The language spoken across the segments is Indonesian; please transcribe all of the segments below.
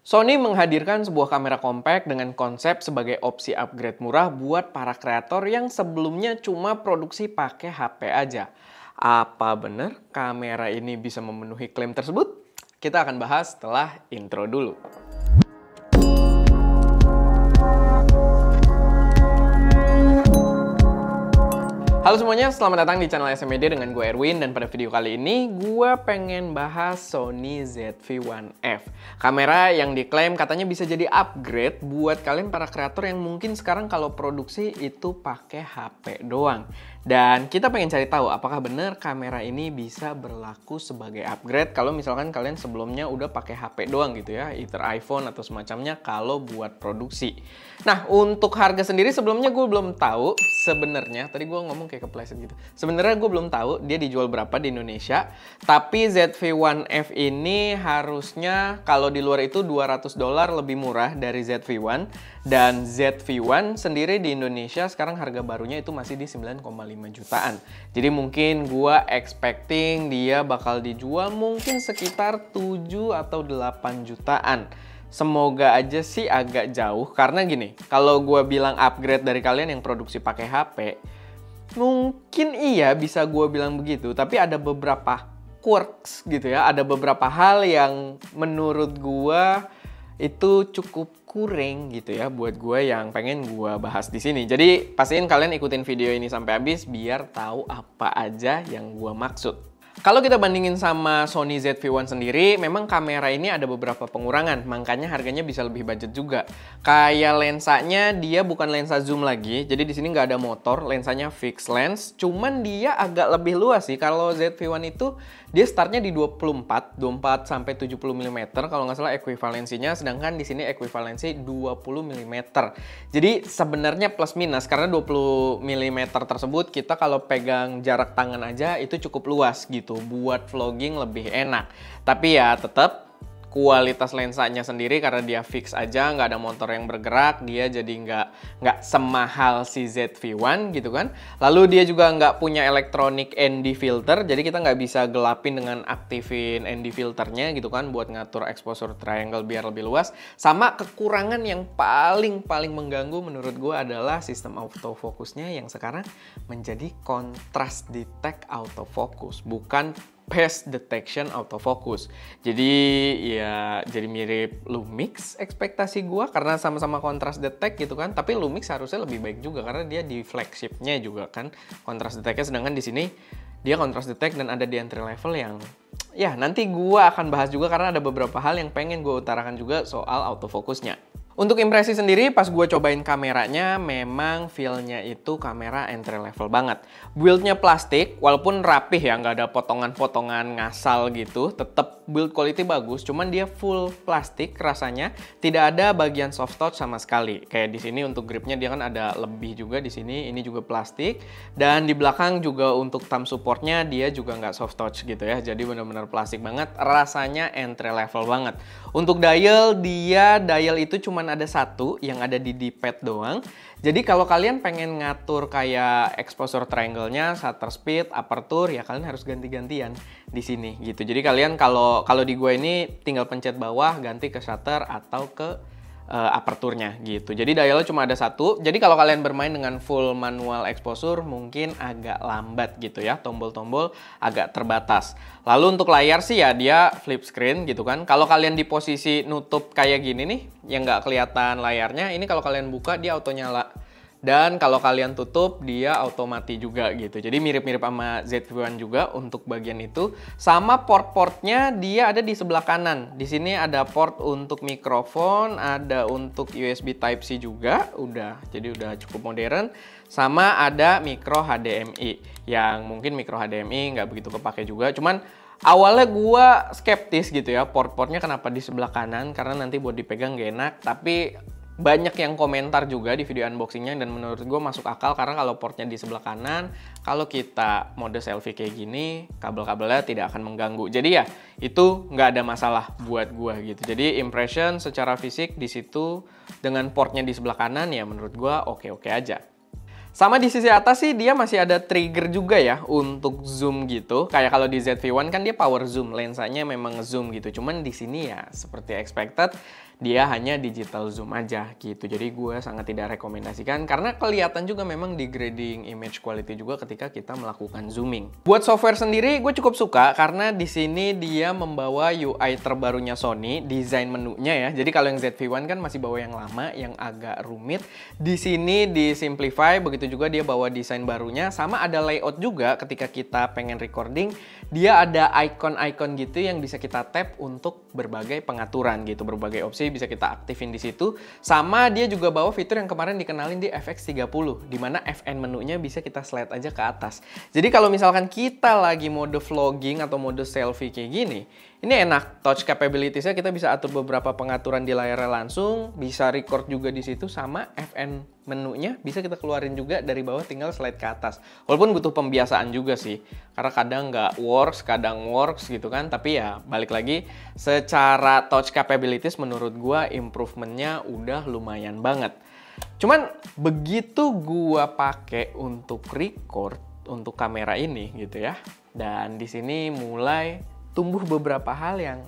Sony menghadirkan sebuah kamera compact dengan konsep sebagai opsi upgrade murah buat para kreator yang sebelumnya cuma produksi pakai HP aja. Apa benar kamera ini bisa memenuhi klaim tersebut? Kita akan bahas setelah intro dulu. Halo semuanya, selamat datang di channel SM Media dengan gue Erwin. Dan pada video kali ini gue pengen bahas Sony ZV-1F. Kamera yang diklaim katanya bisa jadi upgrade buat kalian para kreator yang mungkin sekarang kalau produksi itu pakai HP doang. Dan kita pengen cari tahu apakah benar kamera ini bisa berlaku sebagai upgrade kalau misalkan kalian sebelumnya udah pakai HP doang gitu ya, either iPhone atau semacamnya kalau buat produksi. Nah, untuk harga sendiri sebelumnya gue belum tahu sebenarnya. Tadi gue ngomong kayak kepleset gitu. Sebenarnya gue belum tahu dia dijual berapa di Indonesia. Tapi ZV-1F ini harusnya kalau di luar itu $200 lebih murah dari ZV-1. Dan ZV-1 sendiri di Indonesia sekarang harga barunya itu masih di 9,5 jutaan. Jadi mungkin gue expecting dia bakal dijual mungkin sekitar 7 atau 8 jutaan. Semoga aja sih agak jauh, karena gini, kalau gue bilang upgrade dari kalian yang produksi pakai HP, mungkin iya bisa gue bilang begitu, tapi ada beberapa quirks gitu ya, ada beberapa hal yang menurut gue itu cukup kurang gitu ya buat gue yang pengen gue bahas di sini. Jadi pastiin kalian ikutin video ini sampai habis biar tahu apa aja yang gue maksud. Kalau kita bandingin sama Sony ZV-1 sendiri, memang kamera ini ada beberapa pengurangan, makanya harganya bisa lebih budget juga. Kayak lensanya dia bukan lensa zoom lagi, jadi di sini nggak ada motor, lensanya fixed lens, cuman dia agak lebih luas sih. Kalau ZV-1 itu dia startnya di 24 sampai 70 mm kalau nggak salah ekuivalensinya, sedangkan di sini ekuivalensi 20 mm. Jadi sebenarnya plus minus karena 20 mm tersebut kita kalau pegang jarak tangan aja itu cukup luas gitu buat vlogging lebih enak. Tapi ya tetap kualitas lensanya sendiri karena dia fix aja, nggak ada motor yang bergerak, dia jadi nggak semahal si ZV-1 gitu kan. Lalu dia juga nggak punya electronic ND filter, jadi kita nggak bisa gelapin dengan aktifin ND filternya gitu kan buat ngatur exposure triangle biar lebih luas. Sama kekurangan yang paling mengganggu menurut gue adalah sistem autofocusnya yang sekarang menjadi contrast detect autofocus, bukan phase detection autofocus. Jadi ya jadi mirip Lumix ekspektasi gua karena sama-sama contrast detect gitu kan. Tapi Lumix harusnya lebih baik juga karena dia di flagshipnya juga kan contrast detectnya, sedangkan di sini dia contrast detect dan ada di entry level yang ya nanti gua akan bahas juga karena ada beberapa hal yang pengen gua utarakan juga soal autofocusnya. Untuk impresi sendiri, pas gue cobain kameranya, memang feel-nya itu kamera entry level banget. Build-nya plastik, walaupun rapih ya, nggak ada potongan-potongan ngasal gitu. Tetap build quality bagus, cuman dia full plastik rasanya. Tidak ada bagian soft touch sama sekali. Kayak di sini untuk gripnya dia kan ada lebih juga di sini. Ini juga plastik. Dan di belakang juga untuk thumb supportnya dia juga nggak soft touch gitu ya. Jadi benar-benar plastik banget. Rasanya entry level banget. Untuk dial, dial itu cuma ada satu yang ada di D-pad doang. Jadi kalau kalian pengen ngatur kayak exposure triangle-nya, shutter speed, aperture, ya kalian harus ganti-gantian di sini gitu. Jadi kalian kalau di gue ini tinggal pencet bawah ganti ke shutter atau ke aperturnya gitu. Jadi dialnya cuma ada satu. Jadi kalau kalian bermain dengan full manual exposure mungkin agak lambat gitu ya. Tombol-tombol agak terbatas. Lalu untuk layar sih ya dia flip screen gitu kan. Kalau kalian di posisi nutup kayak gini nih yang nggak kelihatan layarnya, ini kalau kalian buka dia auto nyala. Dan kalau kalian tutup, dia auto mati juga gitu. Jadi mirip-mirip sama ZV-1 juga untuk bagian itu. Sama port-portnya dia ada di sebelah kanan. Di sini ada port untuk mikrofon, ada untuk USB Type-C juga. Jadi udah cukup modern. Sama ada micro HDMI. Yang mungkin micro HDMI nggak begitu kepake juga. Cuman awalnya gue skeptis gitu ya. Port-portnya kenapa di sebelah kanan? Karena nanti buat dipegang gak enak. Tapi banyak yang komentar juga di video unboxingnya dan menurut gue masuk akal karena kalau portnya di sebelah kanan, kalau kita mode selfie kayak gini, kabel-kabelnya tidak akan mengganggu. Jadi ya itu nggak ada masalah buat gue gitu. Jadi impression secara fisik di situ dengan portnya di sebelah kanan ya menurut gue oke-oke aja. Sama di sisi atas sih dia masih ada trigger juga ya untuk zoom gitu. Kayak kalau di ZV-1 kan dia power zoom, lensanya memang zoom gitu. Cuman di sini ya seperti expected dia hanya digital zoom aja gitu. Jadi gue sangat tidak rekomendasikan karena kelihatan juga memang degrading image quality juga ketika kita melakukan zooming. Buat software sendiri gue cukup suka karena di sini dia membawa UI terbarunya Sony, desain menunya ya. Jadi kalau yang ZV-1 kan masih bawa yang lama yang agak rumit. Di sini di simplify, begitu juga dia bawa desain barunya, sama ada layout juga ketika kita pengen recording. Dia ada icon-icon gitu yang bisa kita tap untuk berbagai pengaturan gitu, berbagai opsi bisa kita aktifin di situ. Sama dia juga bawa fitur yang kemarin dikenalin di FX30, di mana FN menunya bisa kita slide aja ke atas. Jadi kalau misalkan kita lagi mode vlogging atau mode selfie kayak gini, ini enak, touch capabilities-nya kita bisa atur beberapa pengaturan di layarnya langsung, bisa record juga di situ, sama FN menunya bisa kita keluarin juga dari bawah, tinggal slide ke atas. Walaupun butuh pembiasaan juga sih, karena kadang nggak works, kadang works gitu kan, tapi ya balik lagi, secara touch capabilities menurut gua improvementnya udah lumayan banget. Cuman begitu gua pakai untuk record, untuk kamera ini gitu ya, dan di sini mulai tumbuh beberapa hal yang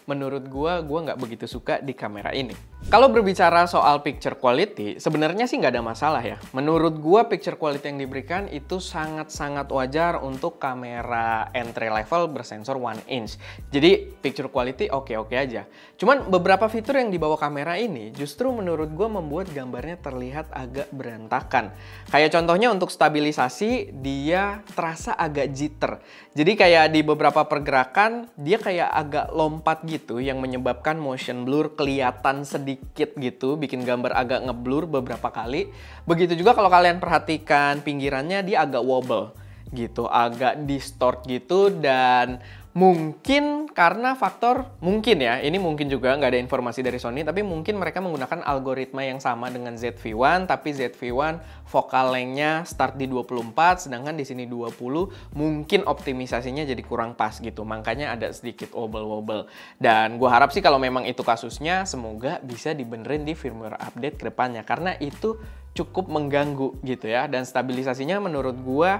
menurut gua nggak begitu suka di kamera ini. Kalau berbicara soal picture quality, sebenarnya sih nggak ada masalah ya. Menurut gua picture quality yang diberikan itu sangat-sangat wajar untuk kamera entry level bersensor 1 inch. Jadi picture quality oke-oke aja. Cuman beberapa fitur yang dibawa kamera ini justru menurut gua membuat gambarnya terlihat agak berantakan. Kayak contohnya untuk stabilisasi, dia terasa agak jitter. Jadi kayak di beberapa pergerakan, dia kayak agak lompat gitu yang menyebabkan motion blur kelihatan sedikit gitu, bikin gambar agak ngeblur beberapa kali. Begitu juga kalau kalian perhatikan pinggirannya, dia agak wobble gitu, agak distort gitu. Dan mungkin karena faktor, mungkin ya, ini mungkin juga nggak ada informasi dari Sony, tapi mungkin mereka menggunakan algoritma yang sama dengan ZV-1, tapi ZV-1 focal length-nya start di 24, sedangkan di sini 20, mungkin optimisasinya jadi kurang pas gitu, makanya ada sedikit wobble-wobble. Dan gue harap sih kalau memang itu kasusnya, semoga bisa dibenerin di firmware update ke depannya, karena itu cukup mengganggu gitu ya, dan stabilisasinya menurut gue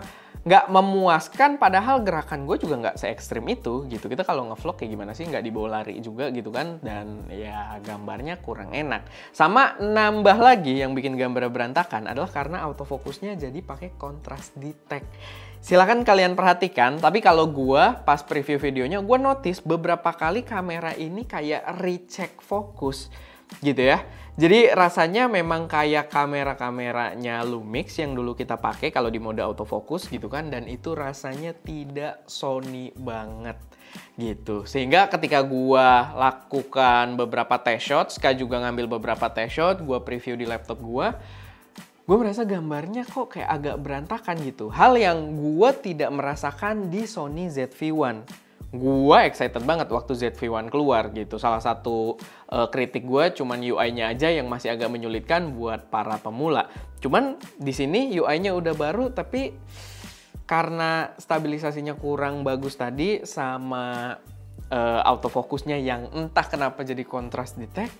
nggak memuaskan, padahal gerakan gue juga nggak se-ekstrim itu gitu. Kita kalau ngevlog kayak gimana sih, nggak dibawa lari juga gitu kan, dan ya gambarnya kurang enak. Sama nambah lagi yang bikin gambarnya berantakan adalah karena autofokusnya jadi pakai contrast detect. Silahkan kalian perhatikan, tapi kalau gue pas preview videonya, gue notice beberapa kali kamera ini kayak recheck fokus gitu ya. Jadi rasanya memang kayak kamera-kameranya Lumix yang dulu kita pakai kalau di mode autofocus gitu kan, dan itu rasanya tidak Sony banget gitu. Sehingga ketika gua lakukan beberapa test shot, Ska juga ngambil beberapa test shot, gua preview di laptop gua merasa gambarnya kok kayak agak berantakan gitu. Hal yang gua tidak merasakan di Sony ZV-1. Gua excited banget waktu ZV-1 keluar gitu. Salah satu kritik gue cuman UI-nya aja yang masih agak menyulitkan buat para pemula. Cuman di sini UI-nya udah baru, tapi karena stabilisasinya kurang bagus tadi sama autofokusnya yang entah kenapa jadi contrast detect,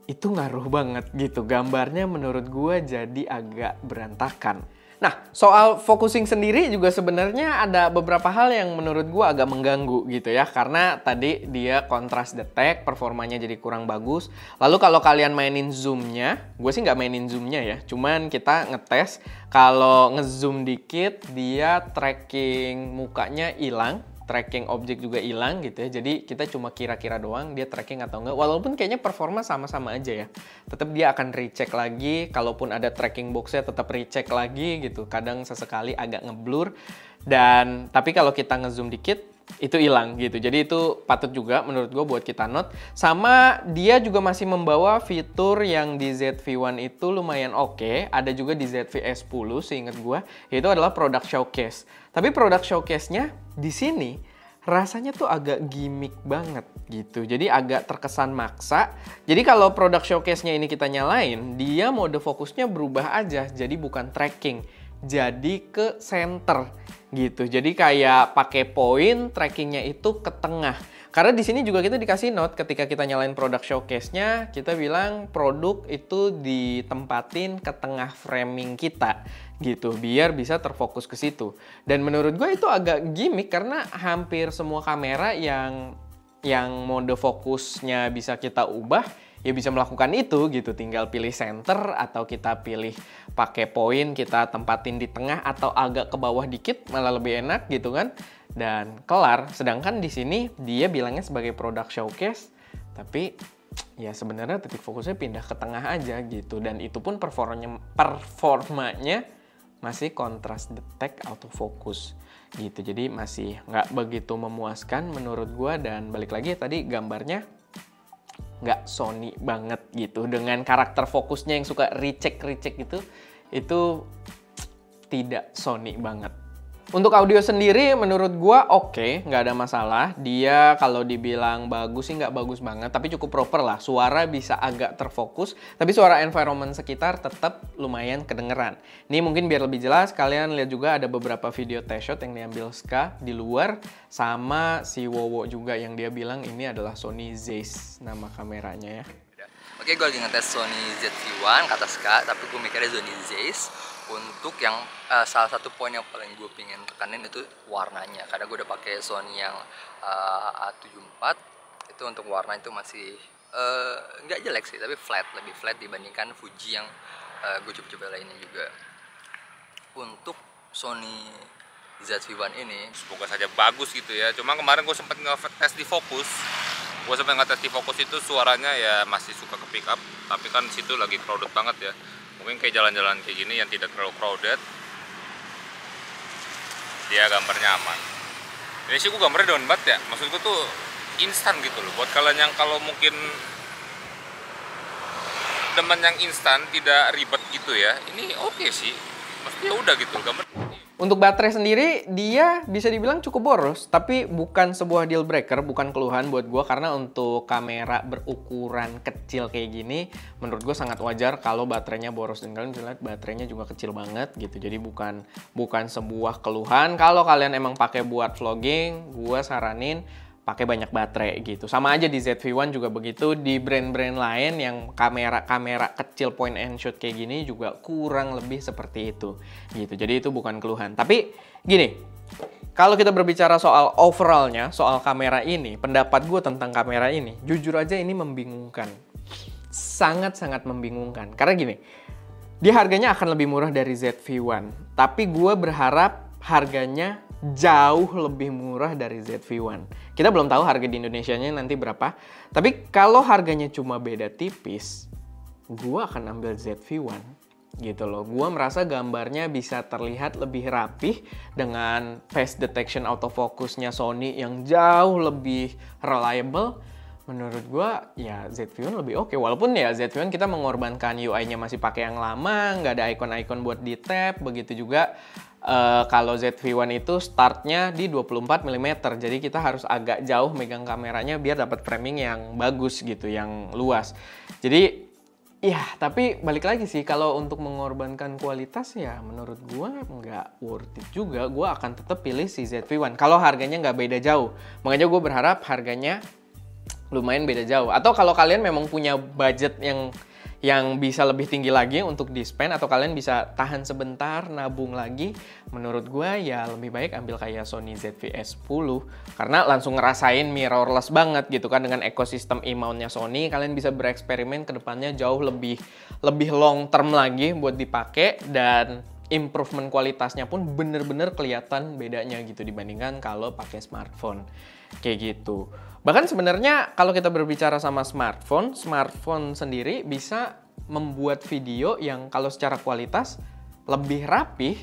itu ngaruh banget gitu. Gambarnya menurut gue jadi agak berantakan. Nah, soal focusing sendiri juga sebenarnya ada beberapa hal yang menurut gue agak mengganggu gitu ya. Karena tadi dia contrast detect, performanya jadi kurang bagus. Lalu kalau kalian mainin zoomnya, gue sih nggak mainin zoomnya ya. Cuman kita ngetes, kalau ngezoom dikit, dia tracking mukanya hilang. Tracking objek juga hilang gitu ya. Jadi kita cuma kira-kira doang dia tracking atau enggak. Walaupun kayaknya performa sama-sama aja ya. Tetap dia akan recheck lagi. Kalaupun ada tracking box-nya tetap recheck lagi gitu. Kadang sesekali agak ngeblur. Dan tapi kalau kita ngezoom dikit itu hilang gitu. Jadi itu patut juga menurut gue buat kita note. Sama dia juga masih membawa fitur yang di ZV-1 itu lumayan oke. Ada juga di ZV-S10 seingat gue. Yaitu adalah product showcase. Tapi product showcase-nya di sini rasanya tuh agak gimmick banget gitu. Jadi agak terkesan maksa. Jadi kalau product showcase-nya ini kita nyalain, dia mode fokusnya berubah aja. Jadi bukan tracking, jadi ke center gitu. Jadi kayak pakai poin, trackingnya itu ke tengah. Karena di sini juga kita dikasih note ketika kita nyalain product showcase-nya, kita bilang produk itu ditempatin ke tengah framing kita gitu, biar bisa terfokus ke situ. Dan menurut gue itu agak gimmick karena hampir semua kamera yang mode fokusnya bisa kita ubah, ya bisa melakukan itu gitu. Tinggal pilih center atau kita pilih pakai poin, kita tempatin di tengah atau agak ke bawah dikit malah lebih enak gitu kan. Dan kelar. Sedangkan di sini dia bilangnya sebagai product showcase, tapi ya sebenarnya titik fokusnya pindah ke tengah aja gitu. Dan itu pun performanya masih contrast detect autofocus gitu. Jadi masih nggak begitu memuaskan menurut gua. Dan balik lagi tadi gambarnya nggak Sony banget gitu. Dengan karakter fokusnya yang suka recheck gitu, itu tidak Sony banget. Untuk audio sendiri menurut gua oke, nggak ada masalah. Dia kalau dibilang bagus sih nggak bagus banget, tapi cukup proper lah. Suara bisa agak terfokus, tapi suara environment sekitar tetap lumayan kedengeran. Ini mungkin biar lebih jelas, kalian lihat juga ada beberapa video test shot yang diambil Ska di luar, sama si Wowo juga yang dia bilang ini adalah Sony Zeiss nama kameranya ya. Oke, gue lagi ngetes Sony ZV-1 kata Ska, tapi gue mikirnya Sony Zeiss. Untuk yang salah satu poin yang paling gue pingin tekanin itu warnanya, karena gue udah pakai Sony yang A74 itu untuk warna itu masih nggak jelek sih, tapi lebih flat dibandingkan Fuji yang gue coba-coba lainnya juga. Untuk Sony ZV-1 ini semoga saja bagus gitu ya. Cuma kemarin gue sempat ngetes di Focus. Itu suaranya ya masih suka ke pick up, tapi kan situ lagi crowded banget ya. Mungkin kayak jalan-jalan kayak gini yang tidak terlalu crowded, dia gambarnya aman. Ini sih gue gambarnya down banget ya. Maksud gue tuh instan gitu loh. Buat kalian yang kalau mungkin teman yang instan tidak ribet gitu ya, ini oke sih. Maksudnya udah gitu gambar. Untuk baterai sendiri, dia bisa dibilang cukup boros, tapi bukan sebuah deal breaker, bukan keluhan buat gue, karena untuk kamera berukuran kecil kayak gini, menurut gue sangat wajar kalau baterainya boros. Dan kalian bisa lihat baterainya juga kecil banget gitu, jadi bukan sebuah keluhan. Kalau kalian emang pakai buat vlogging, gue saranin pakai banyak baterai gitu. Sama aja di ZV-1 juga begitu. Di brand-brand lain yang kamera kecil point and shoot kayak gini juga kurang lebih seperti itu gitu. Jadi itu bukan keluhan. Tapi gini, kalau kita berbicara soal overallnya, soal kamera ini, pendapat gue tentang kamera ini, jujur aja ini membingungkan. Sangat-sangat membingungkan. Karena gini, dia harganya akan lebih murah dari ZV-1. Tapi gue berharap harganya jauh lebih murah dari ZV-1. Kita belum tahu harga di Indonesianya nanti berapa. Tapi kalau harganya cuma beda tipis, gua akan ambil ZV-1 gitu loh. Gua merasa gambarnya bisa terlihat lebih rapih dengan face detection autofocusnya Sony yang jauh lebih reliable. Menurut gua ya ZV-1 lebih oke. Walaupun ya ZV-1 kita mengorbankan UI-nya masih pakai yang lama, nggak ada icon-icon buat di tap. Begitu juga kalau ZV-1 itu startnya di 24 mm, jadi kita harus agak jauh megang kameranya biar dapat framing yang bagus gitu, yang luas. Jadi ya, tapi balik lagi sih, kalau untuk mengorbankan kualitas ya menurut gua nggak worth it juga. Gua akan tetap pilih si ZV-1 kalau harganya nggak beda jauh. Makanya gue berharap harganya lumayan beda jauh. Atau kalau kalian memang punya budget yang bisa lebih tinggi lagi untuk di-spend, atau kalian bisa tahan sebentar, nabung lagi, menurut gue ya lebih baik ambil kayak Sony ZV-S10, karena langsung ngerasain mirrorless banget gitu kan. Dengan ekosistem E-mount-nya Sony, kalian bisa bereksperimen ke depannya jauh lebih long term lagi buat dipakai, dan improvement kualitasnya pun bener-bener kelihatan bedanya gitu dibandingkan kalau pakai smartphone kayak gitu. Bahkan sebenarnya kalau kita berbicara sama smartphone sendiri bisa membuat video yang kalau secara kualitas lebih rapih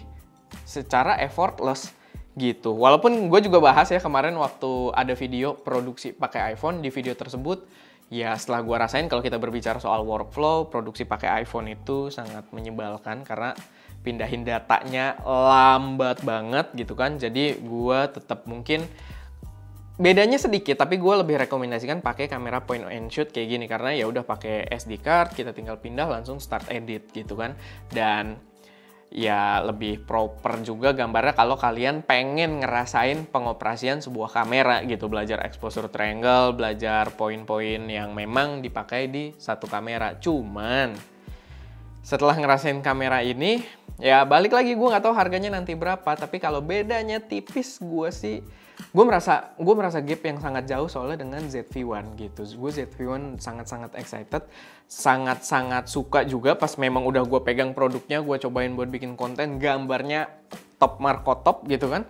secara effortless gitu. Walaupun gue juga bahas ya kemarin waktu ada video produksi pakai iPhone, di video tersebut ya setelah gue rasain, kalau kita berbicara soal workflow, produksi pakai iPhone itu sangat menyebalkan karena pindahin datanya lambat banget gitu kan. Jadi gue tetap mungkin bedanya sedikit, tapi gue lebih rekomendasikan pakai kamera point and shoot kayak gini, karena ya udah pakai SD card, kita tinggal pindah langsung start edit gitu kan. Dan ya lebih proper juga gambarnya kalau kalian pengen ngerasain pengoperasian sebuah kamera gitu, belajar exposure triangle, belajar poin-poin yang memang dipakai di satu kamera. Cuman setelah ngerasain kamera ini, ya balik lagi, gue nggak tahu harganya nanti berapa, tapi kalau bedanya tipis, gue sih gue merasa gap yang sangat jauh soalnya dengan ZV-1 gitu. Gue ZV-1 sangat-sangat excited, sangat-sangat suka juga pas memang udah gue pegang produknya, gue cobain buat bikin konten, gambarnya top marko top gitu kan.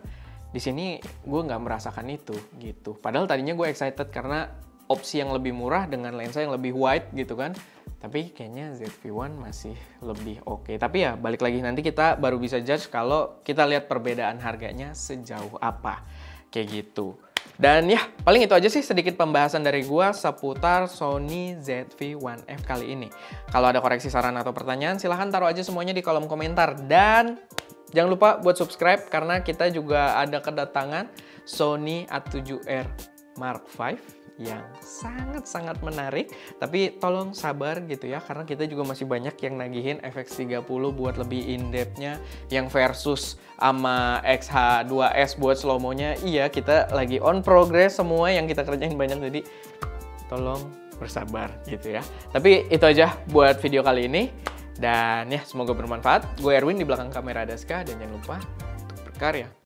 Di sini gue nggak merasakan itu gitu. Padahal tadinya gue excited karena opsi yang lebih murah dengan lensa yang lebih wide gitu kan. Tapi kayaknya ZV-1 masih lebih oke. Tapi ya balik lagi, nanti kita baru bisa judge kalau kita lihat perbedaan harganya sejauh apa. Kayak gitu. Dan ya paling itu aja sih sedikit pembahasan dari gua seputar Sony ZV-1F kali ini. Kalau ada koreksi, saran, atau pertanyaan silahkan taruh aja semuanya di kolom komentar. Dan jangan lupa buat subscribe karena kita juga ada kedatangan Sony A7R Mark V yang sangat-sangat menarik. Tapi tolong sabar gitu ya, karena kita juga masih banyak yang nagihin FX30 buat lebih in-depth-nya, yang versus sama XH2S buat slow-mo-nya. Iya, kita lagi on progress semua yang kita kerjain banyak, jadi tolong bersabar gitu ya. Tapi itu aja buat video kali ini. Dan ya, semoga bermanfaat. Gue Erwin, di belakang kamera Daska, dan jangan lupa untuk berkarya.